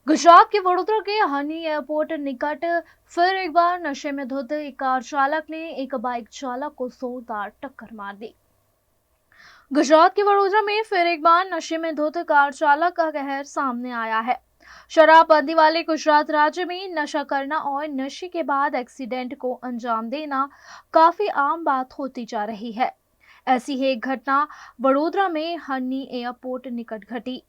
गुजरात के वडोदरा के हनी एयरपोर्ट निकट फिर एक बार नशे में धुत एक कार चालक ने एक बाइक चालक को जोरदार टक्कर मार दी। गुजरात के वडोदरा में फिर एक बार नशे में धुत कार चालक का कहर सामने आया है। शराबबंदी वाले गुजरात राज्य में नशा करना और नशे के बाद एक्सीडेंट को अंजाम देना काफी आम बात होती जा रही है। ऐसी ही एक घटना वडोदरा में हनी एयरपोर्ट निकट घटी,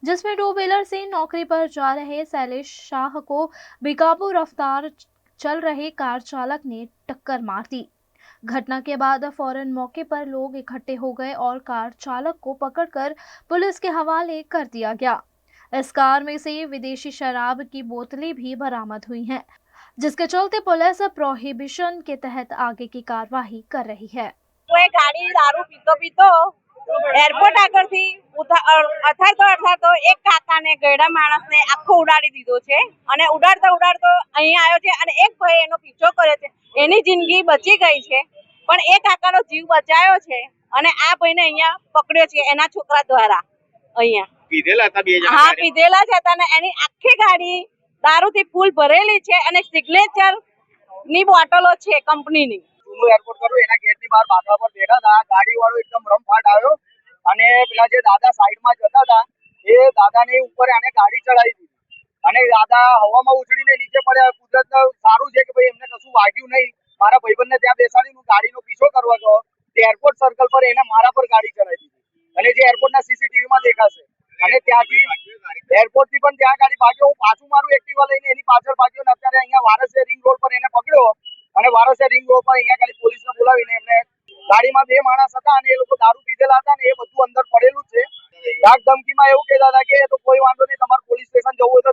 जिसमें टू व्हीलर से नौकरी पर जा रहे शैलेश शाह को बेकाबू रफ्तार चल रहे कार चालक ने टक्कर मार दी। घटना के बाद फौरन मौके पर लोग इकट्ठे हो गए और कार चालक को पकड़कर पुलिस के हवाले कर दिया गया। इस कार में से विदेशी शराब की बोतलें भी बरामद हुई हैं, जिसके चलते पुलिस प्रोहिबिशन के तहत आगे की कार्रवाई कर रही है। कोई गाड़ी दारू पीतो पीतो एरपोर्ट આગળથી અથાડતો એક કાકાને ગયડા માણસને આખો ઉડાડી દીધો છે અને ઉડાડતો અહીં આવ્યો છે અને એક ભાઈ એનો પીછો કરે છે. એની જિંદગી બચી ગઈ છે પણ એ કાકાનો જીવ બચાયો છે અને આ ભાઈને અહીંયા પકડ્યો છે એના છોકરા દ્વારા. અહીંયા પીધેલા હતા બે જણા. હા, પીધેલા જ હતા અને એની આખી ગાડી દારૂથી ફૂલ ભરેલી છે અને સિગ્નેચર ની બોટલો છે કંપનીની. જૂનું એરપોર્ટ કરું એના ગેટની બહાર બાકડા પર બેઠા હતા. ગાડી વાળો એકદમ રમફાટ આવ્યો અને પેલા જે દાદા સાઈડમાં જતા હતા એ દાદાની ઉપર એને ગાડી ચડાવી દીધી અને દાદા હવામાં ઉછળીને નીચે પડ્યા. કુદરત સારું છે કે ભાઈ એમને કશું વાગ્યું નહીં. મારા ભાઈબંધને ત્યાં બેસાડીને હું ગાડીનો પીછો કરવા ગયો તે એરપોર્ટ સર્કલ પર એને મારા પર ગાડી ચડાવી દીધી અને જે એરપોર્ટના સીસીટીવીમાં દેખાશે. અને ત્યાંથી એરપોર્ટ થી પણ ત્યાં ગાડી ભાગ્યો. હું પાછું મારું એક્ટિવા લઈને એની પાછળ ભાગ્યો ને અત્યારે અહીંયા વારસિયા રિંગ રોડ પર એને પકડ્યો અને વારસિયા રિંગ રોડ પર અહીંયા ખાલી પોલીસને બોલાવીને એમને ગાડીમાં બે માણસ હતા અને એ લોકો દારૂ પીધેલા હતા ને એ બધું અંદર પડેલું છે. ધાક ધમકીમાં એવું કહેતા હતા કે તો કોઈ વાંધો નહીં, તમારે પોલીસ સ્ટેશન જવું હોય